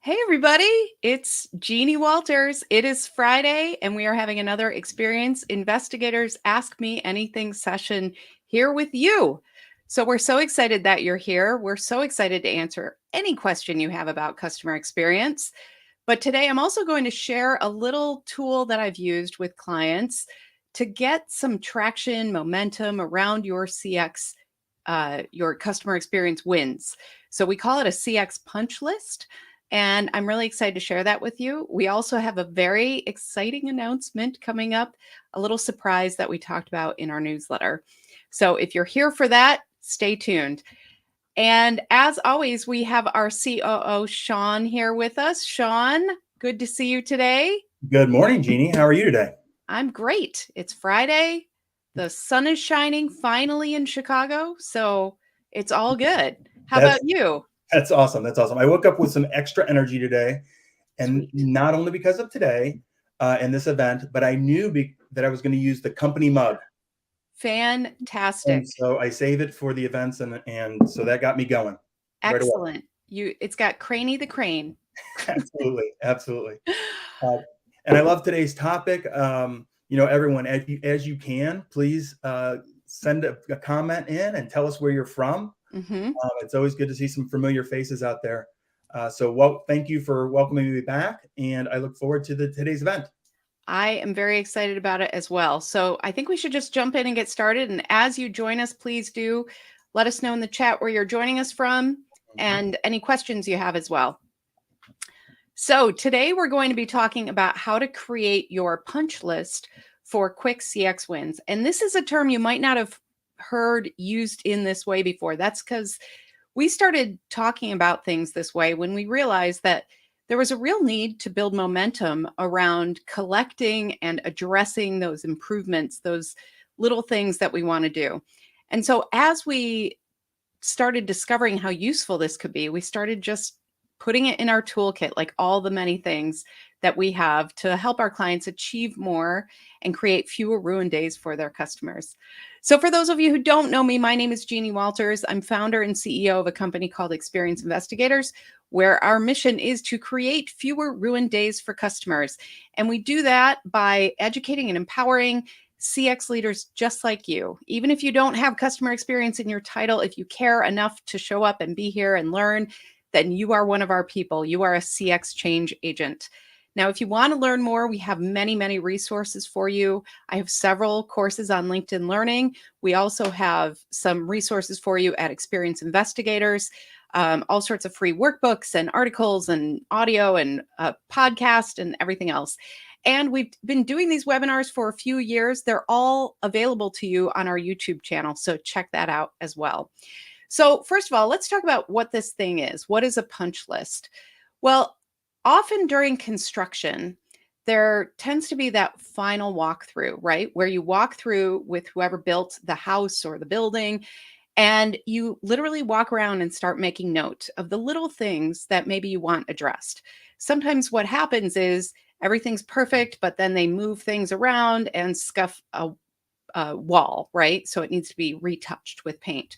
Hey, everybody, it's Jeannie Walters. It is Friday, and we are having another Experience Investigators Ask Me Anything session here with you. So, we're so excited that you're here. We're so excited to answer any question you have about customer experience. But today, I'm also going to share a little tool that I've used with clients to get some traction, momentum around your CX, your customer experience wins. So, we call it a CX punch list. And I'm really excited to share that with you. We also have a very exciting announcement coming up, a little surprise that we talked about in our newsletter. So if you're here for that, stay tuned. And as always, we have our COO, Sean, here with us. Sean, good to see you today. Good morning, Jeannie. How are you today? I'm great. It's Friday. The sun is shining finally in Chicago. So it's all good. How about That's you? that's awesome. That's awesome. I woke up with some extra energy today, and Sweet. not only because of today and this event, but I knew that I was going to use the company mug, and Fantastic. so I save it for the events, and so that got me going right away. Excellent. It's got Craney the Crane. Absolutely, absolutely. Uh, and I love today's topic. Everyone, as you can, please send a comment in and tell us where you're from. Mhm. It's always good to see some familiar faces out there. Thank you for welcoming me back, and I look forward to today's event. I am very excited about it as well. So I think we should just jump in and get started. And as you join us, please do let us know in the chat where you're joining us from and any questions you have as well. So today we're going to be talking about how to create your punch list for quick CX wins. And this is a term you might not have heard used in this way before. That's because we started talking about things this way when we realized that there was a real need to build momentum around collecting and addressing those improvements, those little things that we want to do. And so as we started discovering how useful this could be, we started just putting it in our toolkit, like all the many things that we have to help our clients achieve more and create fewer ruined days for their customers. So, for those of you who don't know me, my name is Jeannie Walters. I'm founder and CEO of a company called Experience Investigators, where our mission is to create fewer ruined days for customers. And we do that by educating and empowering CX leaders just like you. Even if you don't have customer experience in your title, if you care enough to show up and be here and learn, then you are one of our people. You are a CX change agent. Now, if you want to learn more, we have many, many resources for you. I have several courses on LinkedIn Learning. We also have some resources for you at Experience Investigators, all sorts of free workbooks and articles and audio and podcast and everything else. And we've been doing these webinars for a few years. They're all available to you on our YouTube channel. So check that out as well. So first of all, let's talk about what this thing is. What is a punch list? Well, often during construction, there tends to be that final walkthrough, right? Where you walk through with whoever built the house or the building, and you literally walk around and start making note of the little things that maybe you want addressed. Sometimes what happens is everything's perfect, but then they move things around and scuff a wall, right? So it needs to be retouched with paint.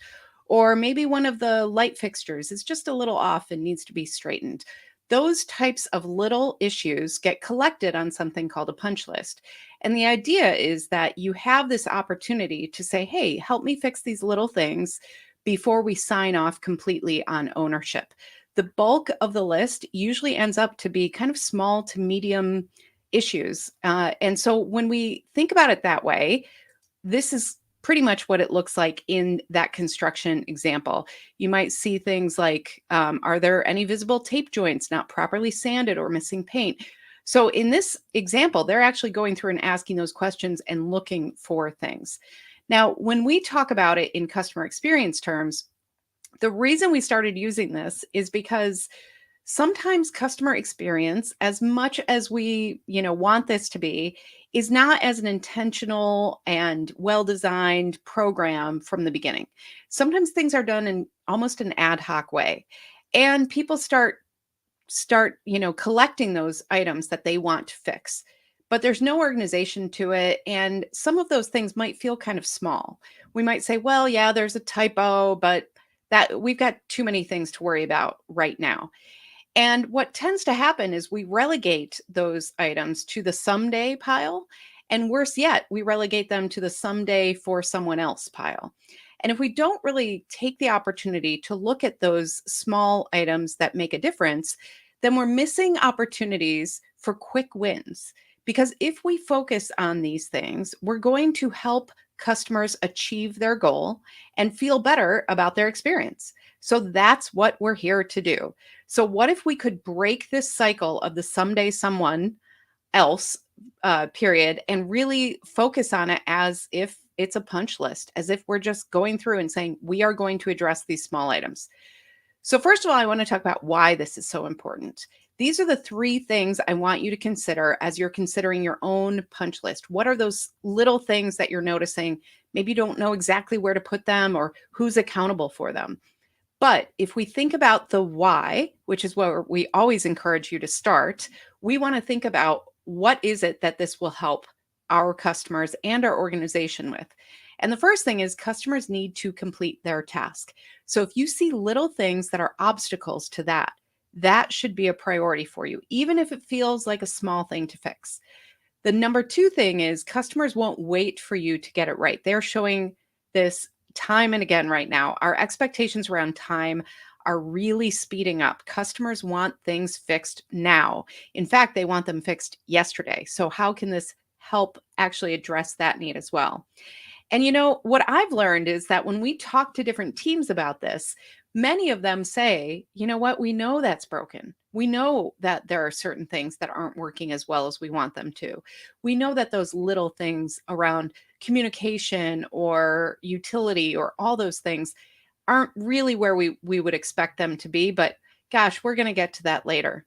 Or maybe one of the light fixtures is just a little off and needs to be straightened. Those types of little issues get collected on something called a punch list. And the idea is that you have this opportunity to say, hey, help me fix these little things before we sign off completely on ownership. The bulk of the list usually ends up to be kind of small to medium issues. And so when we think about it that way, this is pretty much what it looks like in that construction example. You might see things like, are there any visible tape joints not properly sanded or missing paint? So in this example, they're actually going through and asking those questions and looking for things. Now, when we talk about it in customer experience terms, the reason we started using this is because sometimes customer experience, as much as we want this to be, is not as an intentional and well-designed program from the beginning. Sometimes things are done in almost an ad hoc way, and people start collecting those items that they want to fix, but there's no organization to it, and some of those things might feel kind of small. We might say, well, yeah, there's a typo, but that we've got too many things to worry about right now. And what tends to happen is we relegate those items to the someday pile. And worse yet, we relegate them to the someday for someone else pile. And if we don't really take the opportunity to look at those small items that make a difference, then we're missing opportunities for quick wins. Because if we focus on these things, we're going to help customers achieve their goal and feel better about their experience. So that's what we're here to do. So, what if we could break this cycle of the someday someone else period and really focus on it as if it's a punch list, as if we're just going through and saying, we are going to address these small items. So, first of all, I want to talk about why this is so important. These are the three things I want you to consider as you're considering your own punch list. What are those little things that you're noticing? Maybe you don't know exactly where to put them or who's accountable for them. But if we think about the why, which is where we always encourage you to start, we want to think about what is it that this will help our customers and our organization with. And the first thing is customers need to complete their task. So if you see little things that are obstacles to that, that should be a priority for you, even if it feels like a small thing to fix. The number two thing is customers won't wait for you to get it right. They're showing this time and again right now. Our expectations around time are really speeding up. Customers want things fixed now. In fact, they want them fixed yesterday. So how can this help actually address that need as well? And what I've learned is that when we talk to different teams about this, many of them say, you know what, we know that's broken. We know that there are certain things that aren't working as well as we want them to. We know that those little things around communication or utility or all those things aren't really where we would expect them to be. But gosh, we're going to get to that later.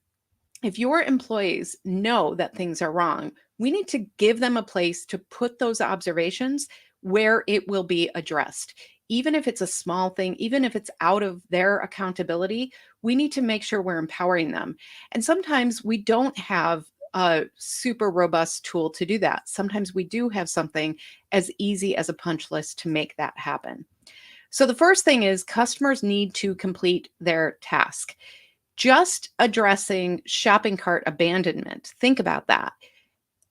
If your employees know that things are wrong, we need to give them a place to put those observations where it will be addressed. Even if it's a small thing, even if it's out of their accountability, we need to make sure we're empowering them. And sometimes we don't have a super robust tool to do that. Sometimes we do have something as easy as a punch list to make that happen. So the first thing is customers need to complete their task. Just addressing shopping cart abandonment. Think about that.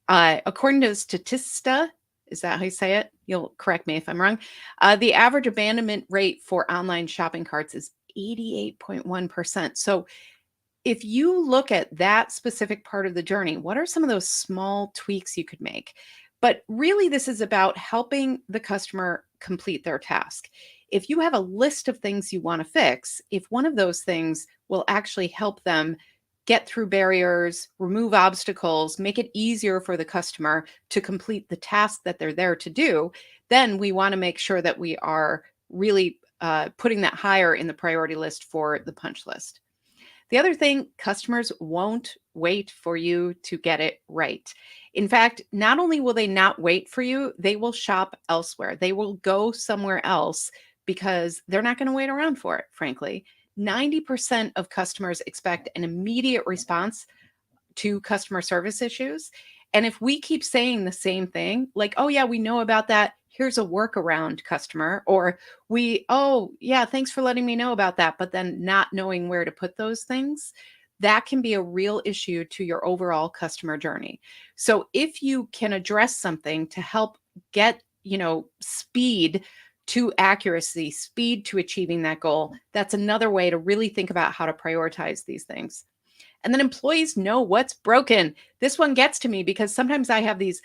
According to Statista, is that how you say it? You'll correct me if I'm wrong. The average abandonment rate for online shopping carts is 88.1%. So if you look at that specific part of the journey, what are some of those small tweaks you could make? But really, this is about helping the customer complete their task. If you have a list of things you want to fix, if one of those things will actually help them get through barriers, remove obstacles, make it easier for the customer to complete the task that they're there to do, then we want to make sure that we are really putting that higher in the priority list for the punch list. The other thing, customers won't wait for you to get it right. In fact, not only will they not wait for you, they will shop elsewhere. They will go somewhere else because they're not going to wait around for it, frankly. 90% of customers expect an immediate response to customer service issues. And if we keep saying the same thing, like, oh, yeah, we know about that. Here's a workaround, customer. Or oh, yeah, thanks for letting me know about that. But then not knowing where to put those things, that can be a real issue to your overall customer journey. So if you can address something to help get, speed to accuracy, speed to achieving that goal, that's another way to really think about how to prioritize these things. And then employees know what's broken. This one gets to me because sometimes I have these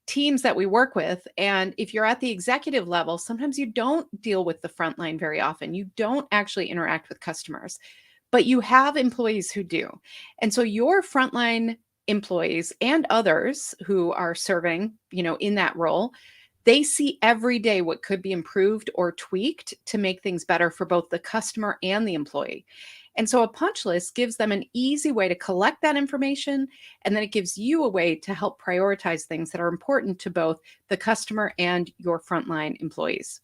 teams that we work with. And if you're at the executive level, sometimes you don't deal with the frontline very often. You don't actually interact with customers, but you have employees who do. And so your frontline employees and others who are serving, in that role, they see every day what could be improved or tweaked to make things better for both the customer and the employee. And so a punch list gives them an easy way to collect that information, and then it gives you a way to help prioritize things that are important to both the customer and your frontline employees.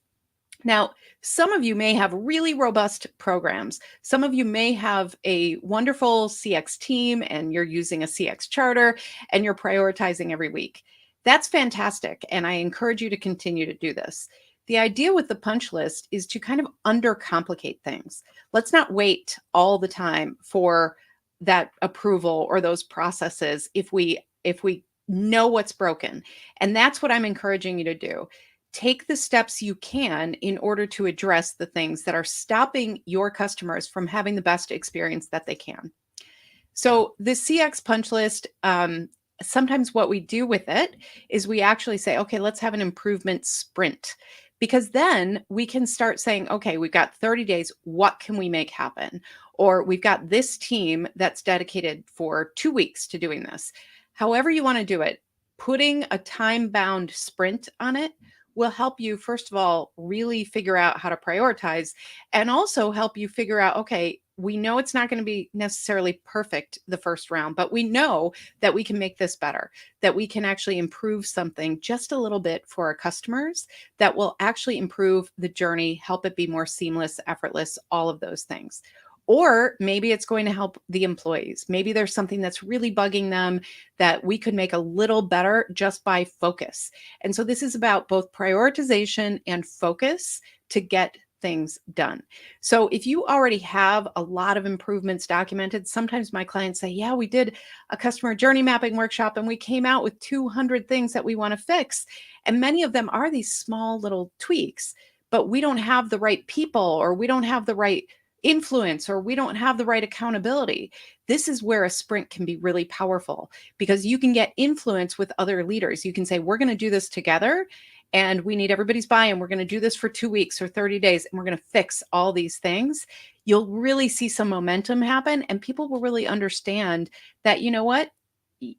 Now, some of you may have really robust programs. Some of you may have a wonderful CX team and you're using a CX charter and you're prioritizing every week. That's fantastic. And I encourage you to continue to do this. The idea with the punch list is to kind of undercomplicate things. Let's not wait all the time for that approval or those processes if we know what's broken. And that's what I'm encouraging you to do. Take the steps you can in order to address the things that are stopping your customers from having the best experience that they can. So the CX punch list, sometimes what we do with it is we actually say, okay, let's have an improvement sprint. Because then we can start saying, okay, we've got 30 days. What can we make happen? Or we've got this team that's dedicated for 2 weeks to doing this. However you want to do it, putting a time-bound sprint on it will help you, first of all, really figure out how to prioritize, and also help you figure out, okay, we know it's not going to be necessarily perfect the first round, but we know that we can make this better, that we can actually improve something just a little bit for our customers that will actually improve the journey, help it be more seamless, effortless, all of those things. Or maybe it's going to help the employees. Maybe there's something that's really bugging them that we could make a little better just by focus. And so this is about both prioritization and focus to get things done. So if you already have a lot of improvements documented, sometimes my clients say, yeah, we did a customer journey mapping workshop and we came out with 200 things that we want to fix. And many of them are these small little tweaks, but we don't have the right people, or we don't have the right influence, or we don't have the right accountability. This is where a sprint can be really powerful, because you can get influence with other leaders. You can say, we're going to do this together and we need everybody's buy-in. We're going to do this for 2 weeks or 30 days, and we're going to fix all these things. You'll really see some momentum happen, and people will really understand that, you know what,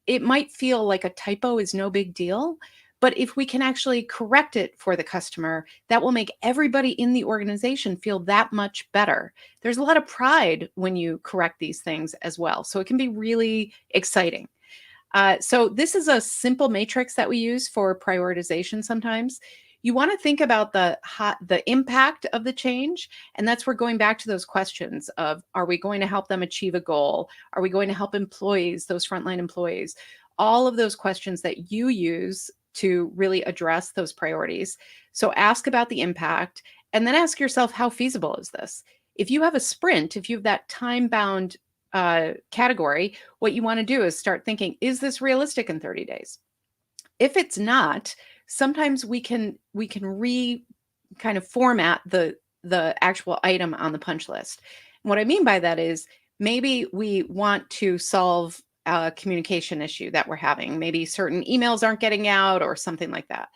it might feel like a typo is no big deal, but if we can actually correct it for the customer, that will make everybody in the organization feel that much better. There's a lot of pride when you correct these things as well. So it can be really exciting. So this is a simple matrix that we use for prioritization sometimes. You want to think about the impact of the change. And that's where going back to those questions of, are we going to help them achieve a goal? Are we going to help employees, those frontline employees? All of those questions that you use to really address those priorities. So ask about the impact, and then ask yourself, how feasible is this? If you have a sprint, if you have that time-bound category, what you want to do is start thinking, is this realistic in 30 days? If it's not, sometimes we can kind of format the actual item on the punch list. And what I mean by that is, maybe we want to solve a communication issue that we're having. Maybe certain emails aren't getting out or something like that.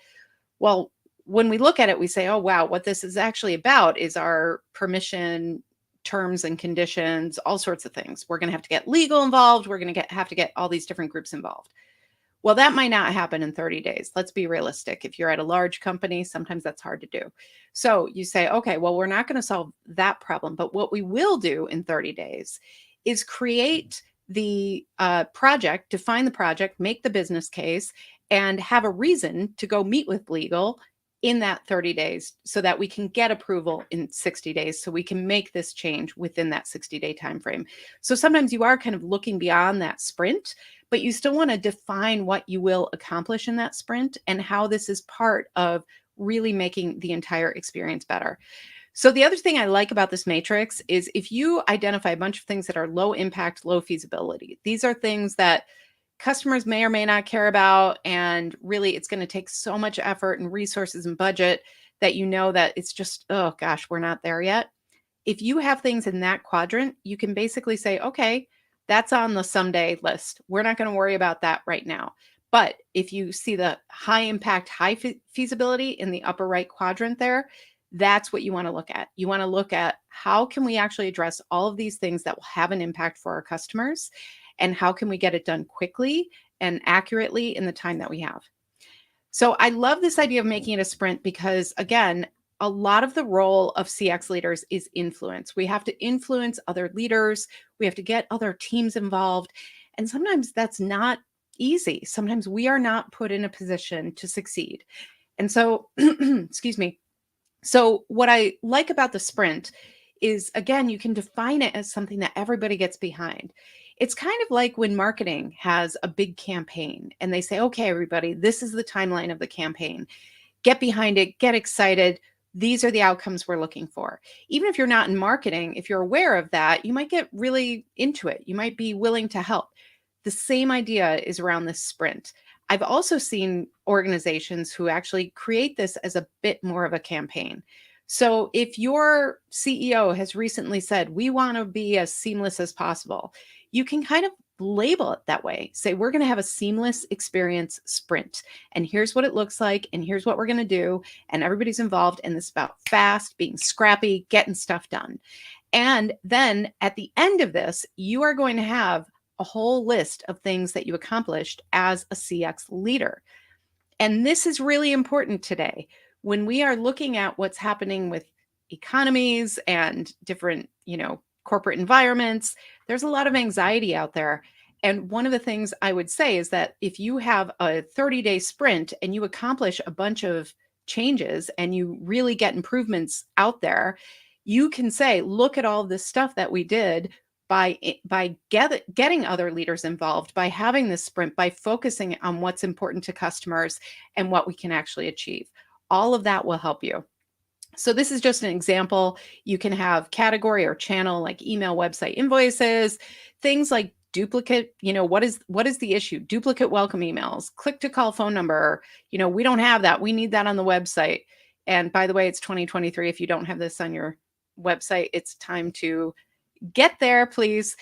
Well, when we look at it, we say, oh, wow, what this is actually about is our permission terms and conditions, all sorts of things. We're going to have to get legal involved. We're going to have to get all these different groups involved. Well, that might not happen in 30 days. Let's be realistic. If you're at a large company, sometimes that's hard to do. So you say, okay, well, we're not going to solve that problem. But what we will do in 30 days is create the project, define the project, make the business case, and have a reason to go meet with legal in that 30 days so that we can get approval in 60 days, so we can make this change within that 60-day time frame. So sometimes you are kind of looking beyond that sprint, but you still want to define what you will accomplish in that sprint and how this is part of really making the entire experience better. So the other thing I like about this matrix is, if you identify a bunch of things that are low impact, low feasibility, these are things that customers may or may not care about, and really it's going to take so much effort and resources and budget that you know that it's just, oh gosh, we're not there yet. If you have things in that quadrant, you can basically say, okay, that's on the someday list. We're not going to worry about that right now. But if you see the high impact, high feasibility in the upper right quadrant there, that's what you want to look at. You want to look at, how can we actually address all of these things that will have an impact for our customers? And how can we get it done quickly and accurately in the time that we have? So I love this idea of making it a sprint, because again, a lot of the role of CX leaders is influence. We have to influence other leaders. We have to get other teams involved. And sometimes that's not easy. Sometimes we are not put in a position to succeed. And so, excuse me. So what I like about the sprint is, again, you can define it as something that everybody gets behind. It's kind of like when marketing has a big campaign and they say, okay, everybody, this is the timeline of the campaign. Get behind it, get excited, these are the outcomes we're looking for. Even if you're not in marketing, if you're aware of that, you might get really into it. You might be willing to help. The same idea is around this sprint. I've also seen organizations who actually create this as a bit more of a campaign. So if your CEO has recently said, we want to be as seamless as possible, you can kind of label it that way. Say, we're going to have a seamless experience sprint. And here's what it looks like. And here's what we're going to do. And everybody's involved. And this is about fast, being scrappy, getting stuff done. And then at the end of this, you are going to have a whole list of things that you accomplished as a CX leader. And this is really important today when we are looking at what's happening with economies and different, corporate environments. There's a lot of anxiety out there. And one of the things I would say is that if you have a 30-day sprint and you accomplish a bunch of changes and you really get improvements out there, you can say, look at all this stuff that we did by getting other leaders involved, by having this sprint, by focusing on what's important to customers and what we can actually achieve. All of that will help you. So this is just an example. You can have category or channel like email, website, invoices, things like duplicate, what is the issue? Duplicate welcome emails, click to call phone number. We don't have that. We need that on the website. And by the way, it's 2023. If you don't have this on your website, it's time to get there, please.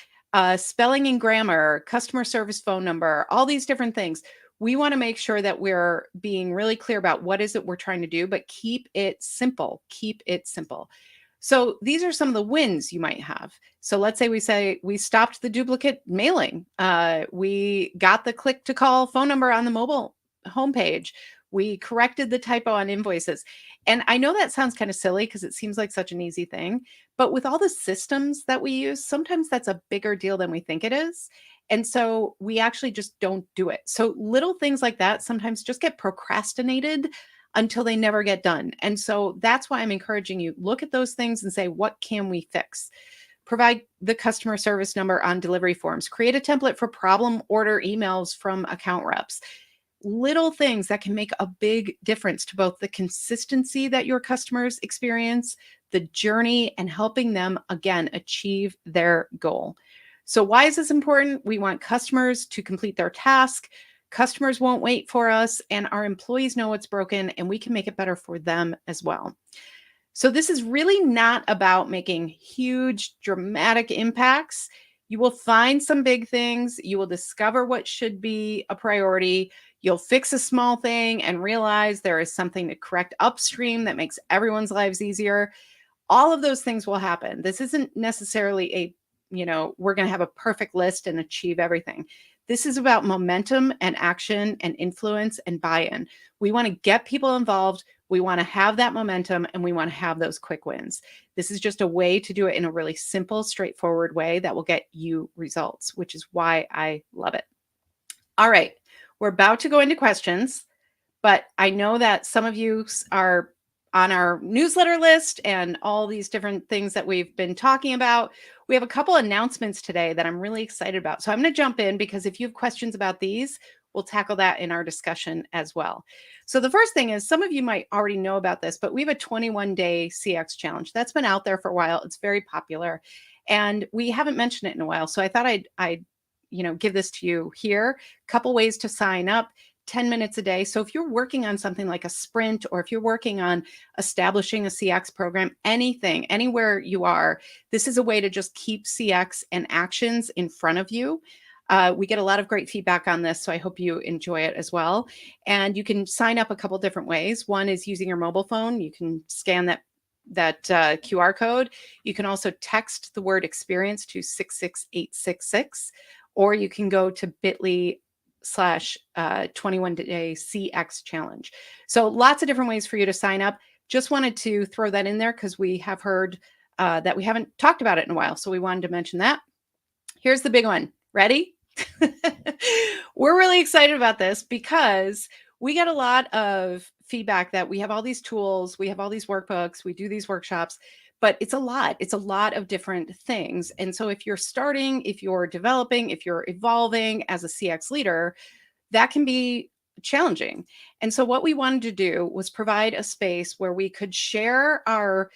Spelling and grammar, customer service phone number, all these different things. We want to make sure that we're being really clear about what is it we're trying to do, but keep it simple. Keep it simple. So these are some of the wins you might have. So let's say we stopped the duplicate mailing. We got the click to call phone number on the mobile homepage. We corrected the typo on invoices. And I know that sounds kind of silly because it seems like such an easy thing, but with all the systems that we use, sometimes that's a bigger deal than we think it is. And so we actually just don't do it. So little things like that sometimes just get procrastinated until they never get done. And so that's why I'm encouraging you, look at those things and say, what can we fix? Provide the customer service number on delivery forms, create a template for problem order emails from account reps. Little things that can make a big difference to both the consistency that your customers experience, the journey, and helping them, again, achieve their goal. So why is this important? We want customers to complete their task. Customers won't wait for us, and our employees know what's broken, and we can make it better for them as well. So this is really not about making huge, dramatic impacts. You will find some big things. You will discover what should be a priority. You'll fix a small thing and realize there is something to correct upstream that makes everyone's lives easier. All of those things will happen. This isn't necessarily we're going to have a perfect list and achieve everything. This is about momentum and action and influence and buy-in. We want to get people involved. We want to have that momentum and we want to have those quick wins. This is just a way to do it in a really simple, straightforward way that will get you results, which is why I love it. All right. We're about to go into questions, but I know that some of you are on our newsletter list and all these different things that we've been talking about. We have a couple announcements today that I'm really excited about. So I'm going to jump in because if you have questions about these, we'll tackle that in our discussion as well. So the first thing is, some of you might already know about this, but we have a 21-day CX challenge that's been out there for a while. It's very popular and we haven't mentioned it in a while. So I thought I'd give this to you here. Couple ways to sign up. 10 minutes a day. So if you're working on something like a sprint, or if you're working on establishing a CX program, anything, anywhere you are, this is a way to just keep CX and actions in front of you. We get a lot of great feedback on this, so I hope you enjoy it as well. And you can sign up a couple different ways. One is using your mobile phone. You can scan that QR code. You can also text the word experience to 66866, or you can go to bit.ly/21-day CX challenge. So lots of different ways for you to sign up. Just wanted to throw that in there because we have heard that we haven't talked about it in a while. So we wanted to mention that. Here's the big one. Ready? We're really excited about this because we get a lot of feedback that we have all these tools, we have all these workbooks, we do these workshops, but it's a lot. It's a lot of different things. And so if you're starting, if you're developing, if you're evolving as a CX leader, that can be challenging. And so what we wanted to do was provide a space where we could share our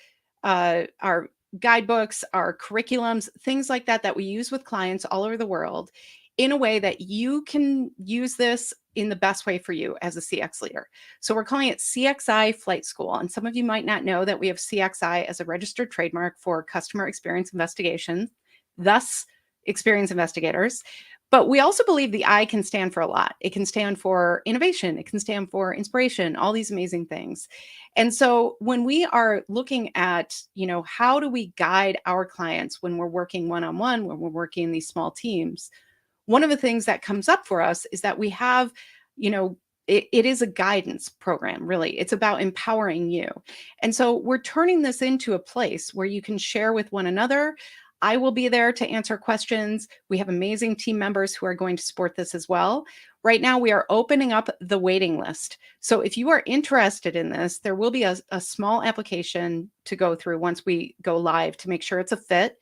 guidebooks, our curriculums, things like that that we use with clients all over the world in a way that you can use this in the best way for you as a CX leader. So we're calling it CXI Flight School. And some of you might not know that we have CXI as a registered trademark for customer experience investigation, thus experience investigators. But we also believe the I can stand for a lot. It can stand for innovation. It can stand for inspiration, all these amazing things. And so when we are looking at, how do we guide our clients when we're working one-on-one, when we're working in these small teams, one of the things that comes up for us is that we have, it is a guidance program, really. It's about empowering you. And so we're turning this into a place where you can share with one another. I will be there to answer questions. We have amazing team members who are going to support this as well. Right now, we are opening up the waiting list. So if you are interested in this, there will be a small application to go through once we go live to make sure it's a fit.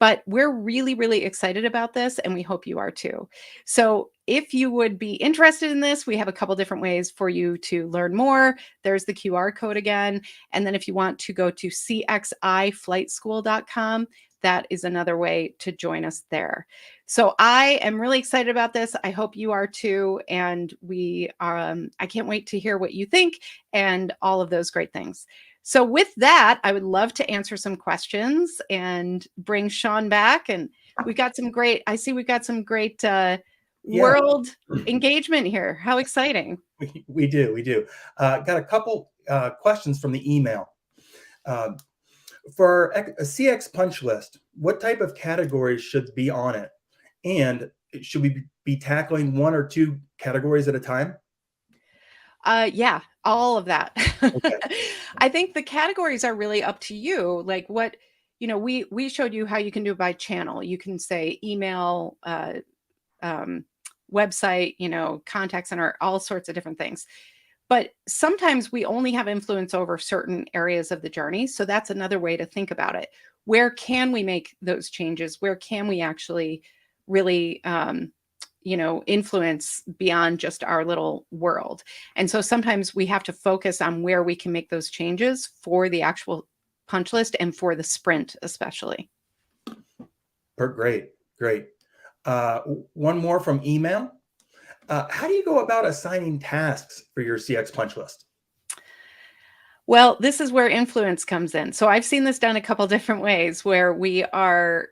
But we're really, really excited about this, and we hope you are too. So if you would be interested in this, we have a couple different ways for you to learn more. There's the QR code again. And then if you want to go to CXIFlightschool.com, that is another way to join us there. So I am really excited about this. I hope you are too. And I can't wait to hear what you think and all of those great things. So with that, I would love to answer some questions and bring Sean back. And we've got some great world engagement here. How exciting. We do. Got a couple questions from the email. For a CX punch list, what type of categories should be on it? And should we be tackling one or two categories at a time? Yeah, all of that. Okay. I think the categories are really up to you. Like what, we showed you how you can do it by channel. You can say email, website, contact center, all sorts of different things. But sometimes we only have influence over certain areas of the journey. So that's another way to think about it. Where can we make those changes? Where can we actually really, influence beyond just our little world? And so sometimes we have to focus on where we can make those changes for the actual punch list and for the sprint, especially. Great. One more from email. How do you go about assigning tasks for your CX punch list? Well, this is where influence comes in. So I've seen this done a couple different ways where we are,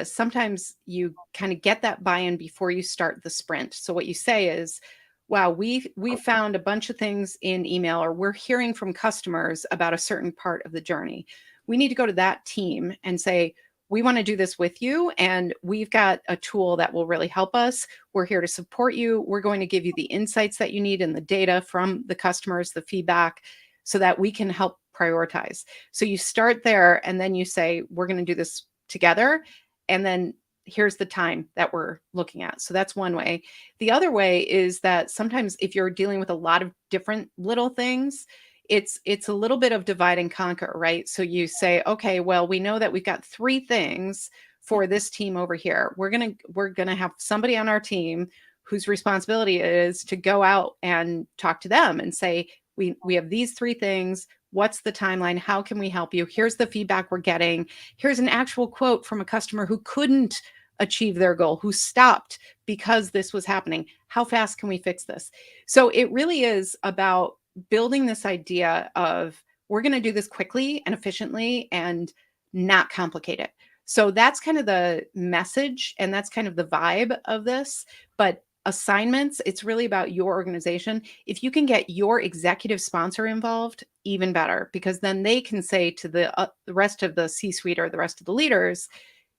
sometimes you kind of get that buy-in before you start the sprint. So what you say is, wow, we found a bunch of things in email, or we're hearing from customers about a certain part of the journey. We need to go to that team and say, we want to do this with you, and we've got a tool that will really help us. We're here to support you. We're going to give you the insights that you need and the data from the customers, the feedback, so that we can help prioritize. So you start there, and then you say, we're going to do this together. And then here's the time that we're looking at. So that's one way. The other way is that sometimes if you're dealing with a lot of different little things, it's a little bit of divide and conquer, right? So you say, okay, well, we know that we've got 3 things for this team over here. We're gonna have somebody on our team whose responsibility it is to go out and talk to them and say, we have these 3 things. What's the timeline? How can we help you? Here's the feedback we're getting. Here's an actual quote from a customer who couldn't achieve their goal, who stopped because this was happening. How fast can we fix this? So it really is about building this idea of, we're going to do this quickly and efficiently and not complicate it. So that's kind of the message, and that's kind of the vibe of this. But assignments, it's really about your organization. If you can get your executive sponsor involved, even better, because then they can say to the rest of the C-suite or the rest of the leaders,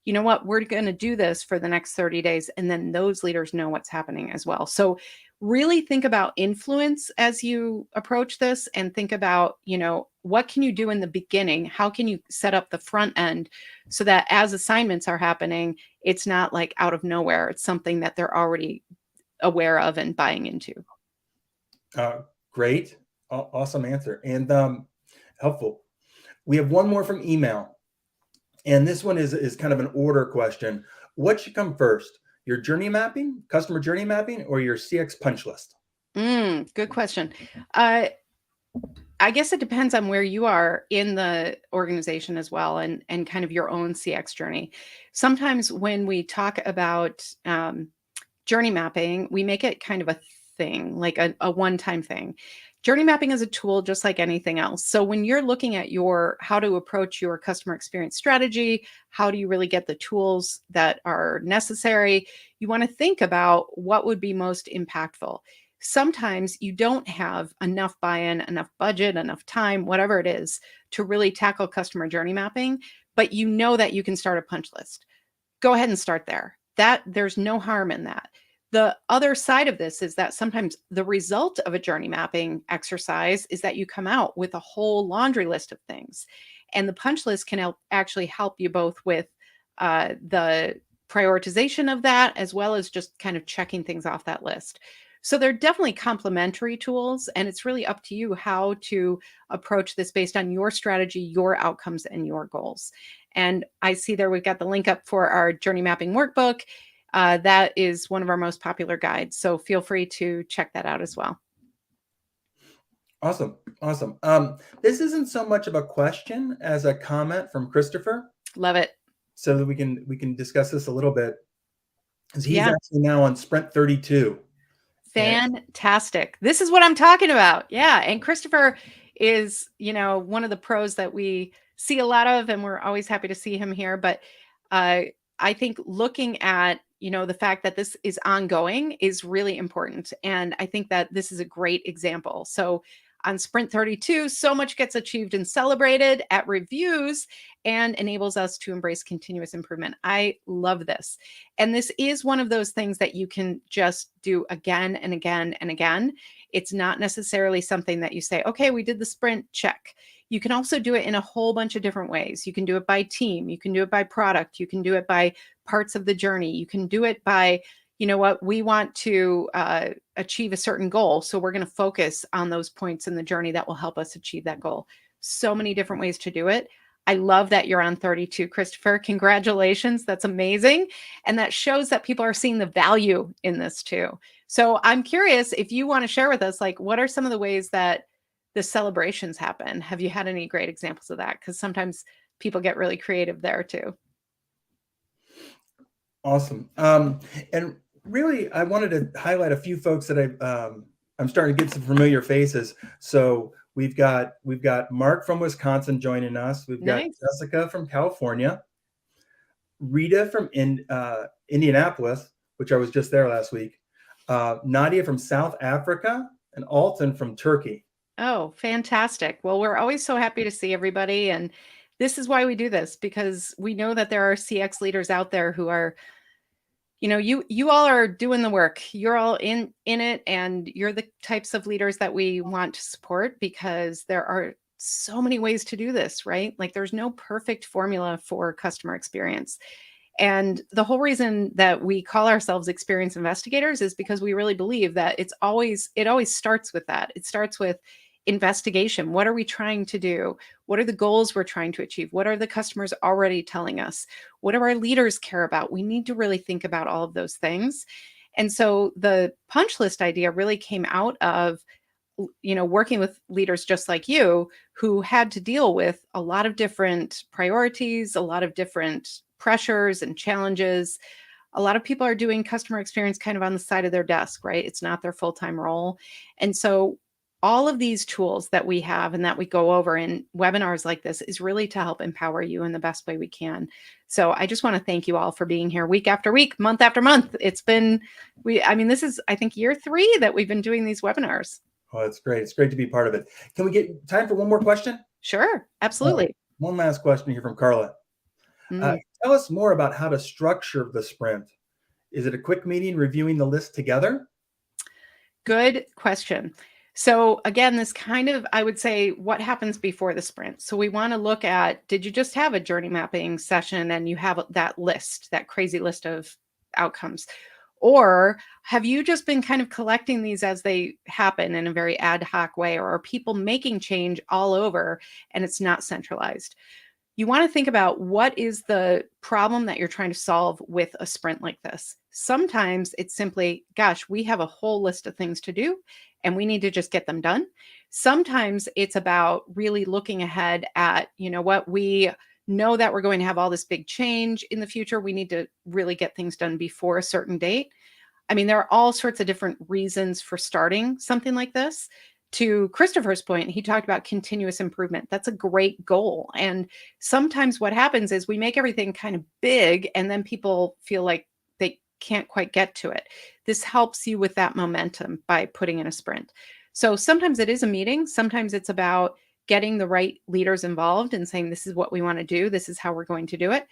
you know what, we're going to do this for the next 30 days. And then those leaders know what's happening as well. So really think about influence as you approach this, and think about, what can you do in the beginning? How can you set up the front end so that as assignments are happening, it's not like out of nowhere. It's something that they're already aware of and buying into. Great. Awesome answer. And helpful. We have one more from email. And this one is kind of an order question. What should come first? Your journey mapping, customer journey mapping, or your CX punch list? Good question. I guess it depends on where you are in the organization as well, and kind of your own CX journey. Sometimes when we talk about journey mapping, we make it kind of a thing, like a one-time thing. Journey mapping is a tool just like anything else. So when you're looking at how to approach your customer experience strategy, how do you really get the tools that are necessary? You want to think about what would be most impactful. Sometimes you don't have enough buy-in, enough budget, enough time, whatever it is, to really tackle customer journey mapping, but you know that you can start a punch list. Go ahead and start there. There's no harm in that. The other side of this is that sometimes the result of a journey mapping exercise is that you come out with a whole laundry list of things. And the punch list can actually help you both with the prioritization of that, as well as just kind of checking things off that list. So they're definitely complementary tools, and it's really up to you how to approach this based on your strategy, your outcomes, and your goals. And I see there we've got the link up for our journey mapping workbook. That is one of our most popular guides. So feel free to check that out as well. Awesome. Awesome. This isn't so much of a question as a comment from Christopher. Love it. So that we can discuss this a little bit. Because he's Yeah. actually now on Sprint 32. Fantastic. This is what I'm talking about. Yeah. And Christopher is, one of the pros that we see a lot of, and we're always happy to see him here. But I think looking at, the fact that this is ongoing is really important. And I think that this is a great example. So on Sprint 32, so much gets achieved and celebrated at reviews and enables us to embrace continuous improvement. I love this. And this is one of those things that you can just do again and again and again. It's not necessarily something that you say, okay, we did the sprint, check. You can also do it in a whole bunch of different ways. You can do it by team. You can do it by product. You can do it by parts of the journey. You can do it by, we want to achieve a certain goal. So we're going to focus on those points in the journey that will help us achieve that goal. So many different ways to do it. I love that you're on 32, Christopher. Congratulations. That's amazing. And that shows that people are seeing the value in this too. So I'm curious if you want to share with us, like, what are some of the ways that the celebrations happen? Have you had any great examples of that? Because sometimes people get really creative there too. Awesome. And really, I wanted to highlight a few folks that I'm starting to get some familiar faces. So we've got Mark from Wisconsin joining us. We've got Jessica from California, Rita from Indianapolis, which I was just there last week, Nadia from South Africa, and Alton from Turkey. Oh, fantastic. Well, we're always so happy to see everybody. And this is why we do this, because we know that there are CX leaders out there who are, you all are doing the work. You're all in it, and you're the types of leaders that we want to support, because there are so many ways to do this, right? Like, there's no perfect formula for customer experience. And the whole reason that we call ourselves experience investigators is because we really believe that it always starts with that. It starts with investigation. What are we trying to do? What are the goals we're trying to achieve? What are the customers already telling us? What do our leaders care about? We need to really think about all of those things. And so the punch list idea really came out of, working with leaders just like you, who had to deal with a lot of different priorities, a lot of different pressures and challenges. A lot of people are doing customer experience kind of on the side of their desk, right? It's not their full-time role. And so all of these tools that we have and that we go over in webinars like this is really to help empower you in the best way we can. So I just want to thank you all for being here week after week, month after month. It's been, this is, I think, year 3 that we've been doing these webinars. Oh, that's great. It's great to be part of it. Can we get time for one more question? Sure, absolutely. One last question here from Carla. Tell us more about how to structure the sprint. Is it a quick meeting reviewing the list together? Good question. So again, this kind of, I would say, what happens before the sprint. So we want to look at, did you just have a journey mapping session and you have that list, that crazy list of outcomes? Or have you just been kind of collecting these as they happen in a very ad hoc way? Or are people making change all over and it's not centralized? you want to think about what is the problem that you're trying to solve with a sprint like this. Sometimes it's simply, gosh, we have a whole list of things to do and we need to just get them done. Sometimes it's about really looking ahead at, you know what, we know that we're going to have all this big change in the future. We need to really get things done before a certain date. I mean, there are all sorts of different reasons for starting something like this. To Christopher's point, he talked about continuous improvement. That's a great goal. And sometimes what happens is we make everything kind of big and then people feel like they can't quite get to it. This helps you with that momentum by putting in a sprint. So sometimes it is a meeting. Sometimes it's about getting the right leaders involved and saying, this is what we want to do. This is how we're going to do it.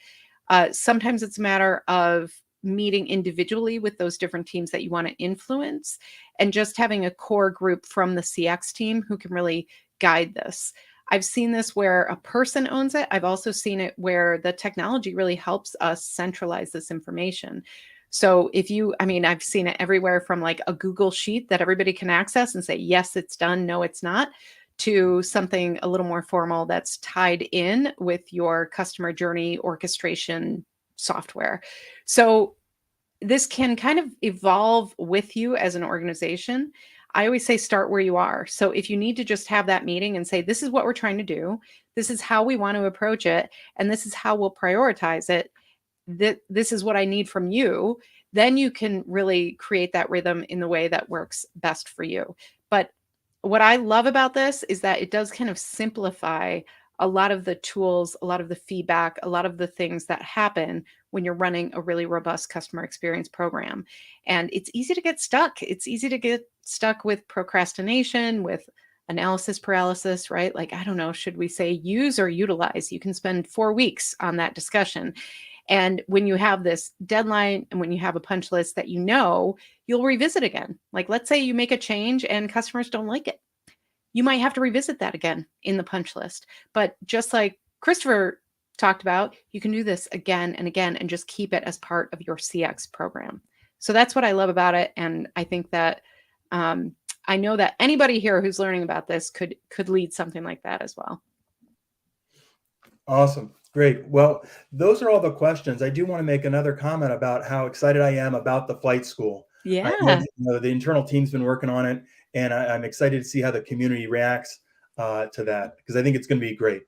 Sometimes it's a matter of meeting individually with those different teams that you want to influence and just having a core group from the CX team who can really guide this. I've seen this where a person owns it. I've also seen it where the technology really helps us centralize this information. So I've seen it everywhere from like a Google sheet that everybody can access and say, yes, it's done, no, it's not, to something a little more formal that's tied in with your customer journey orchestration software. So this can kind of evolve with you as an organization. I always say start where you are. So if you need to just have that meeting and say, this is what we're trying to do, this is how we want to approach it, and this is how we'll prioritize it, this is what I need from you, then you can really create that rhythm in the way that works best for you. But what I love about this is that it does kind of simplify a lot of the tools, a lot of the feedback, a lot of the things that happen when you're running a really robust customer experience program. And it's easy to get stuck. It's easy to get stuck with procrastination, with analysis paralysis, right? Like, I don't know, should we say use or utilize? You can spend 4 weeks on that discussion. And when you have this deadline and when you have a punch list that you'll revisit again. Like, let's say you make a change and customers don't like it. You might have to revisit that again in the punch list. But just like Christopher talked about, you can do this again and again and just keep it as part of your CX program. So that's what I love about it. And I think that I know that anybody here who's learning about this could lead something like that as well. Awesome. Great. Well, those are all the questions. I do want to make another comment about how excited I am about the flight school. I know, Yeah. the internal team's been working on it, and I'm excited to see how the community reacts to that, because I think it's going to be great.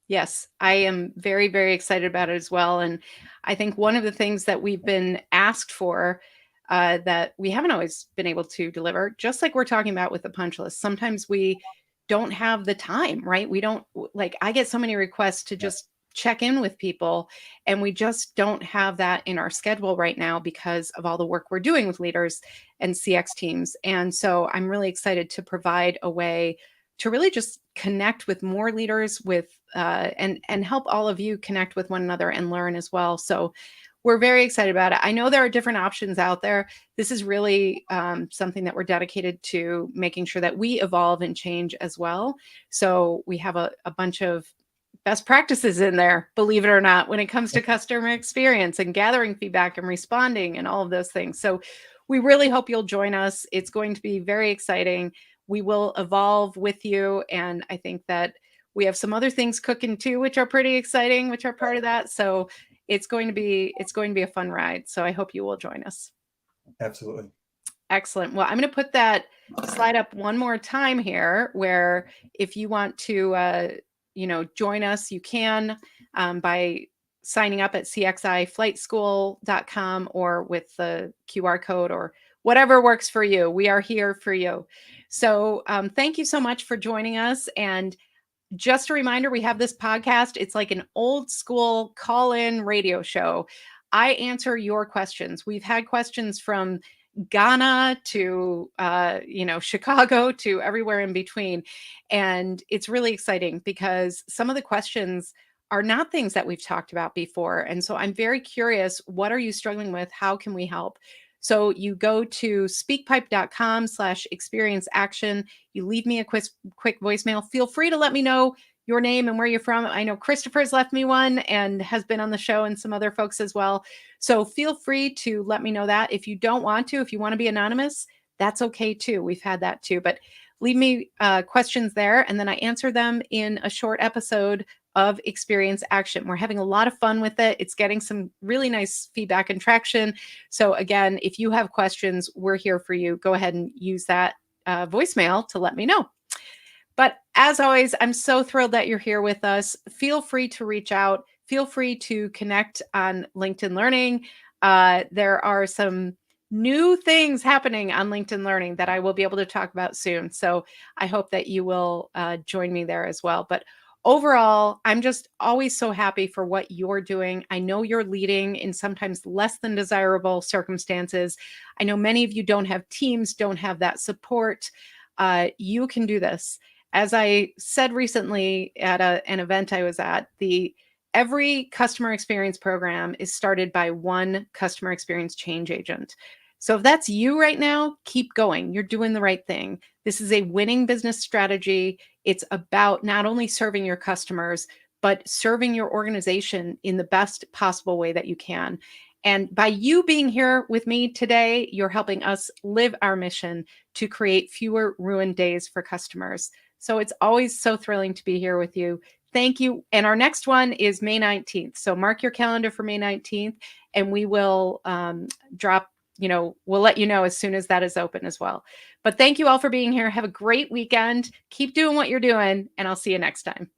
Yes, I am very, very excited about it as well. And I think one of the things that we've been asked for that we haven't always been able to deliver, just like we're talking about with the punch list, sometimes we don't have the time, right? We don't, like, I get so many requests to just check in with people, and we just don't have that in our schedule right now because of all the work we're doing with leaders and CX teams. And so I'm really excited to provide a way to really just connect with more leaders and help all of you connect with one another and learn as well. So we're very excited about it. I know there are different options out there. This is really something that we're dedicated to making sure that we evolve and change as well. So we have a bunch of best practices in there, believe it or not, when it comes to customer experience and gathering feedback and responding and all of those things. So we really hope you'll join us. It's going to be very exciting. We will evolve with you. And I think that we have some other things cooking too, which are pretty exciting, which are part of that. So it's going to be a fun ride. So I hope you will join us. Absolutely. Excellent. Well, I'm going to put that slide up one more time here, where if you want to, join us, you can by signing up at CXIFlightschool.com or with the QR code or whatever works for you. We are here for you. So thank you so much for joining us. And just a reminder, we have this podcast. It's like an old school call-in radio show. I answer your questions. We've had questions from Ghana to Chicago to everywhere in between. And it's really exciting because some of the questions are not things that we've talked about before. And so I'm very curious, what are you struggling with? How can we help? So you go to speakpipe.com/experience action. You leave me a quick voicemail. Feel free to let me know your name and where you're from. I know Christopher's left me one and has been on the show, and some other folks as well. So feel free to let me know that. If you don't want to, if you want to be anonymous, that's okay too. We've had that too. But leave me questions there, and then I answer them in a short episode of experience action. We're having a lot of fun with it. It's getting some really nice feedback and traction. So again, if you have questions, we're here for you. Go ahead and use that voicemail to let me know. But as always, I'm so thrilled that you're here with us. Feel free to reach out. Feel free to connect on LinkedIn Learning. There are some new things happening on LinkedIn Learning that I will be able to talk about soon. So I hope that you will join me there as well. But overall, I'm just always so happy for what you're doing. I know you're leading in sometimes less than desirable circumstances. I know many of you don't have teams, don't have that support. You can do this. As I said recently at an event I was at, every customer experience program is started by one customer experience change agent. So if that's you right now, keep going. You're doing the right thing. This is a winning business strategy. It's about not only serving your customers, but serving your organization in the best possible way that you can. And by you being here with me today, you're helping us live our mission to create fewer ruined days for customers. So it's always so thrilling to be here with you. Thank you. And our next one is May 19th. So mark your calendar for May 19th, and we will we'll let you know as soon as that is open as well. But thank you all for being here. Have a great weekend. Keep doing what you're doing, and I'll see you next time.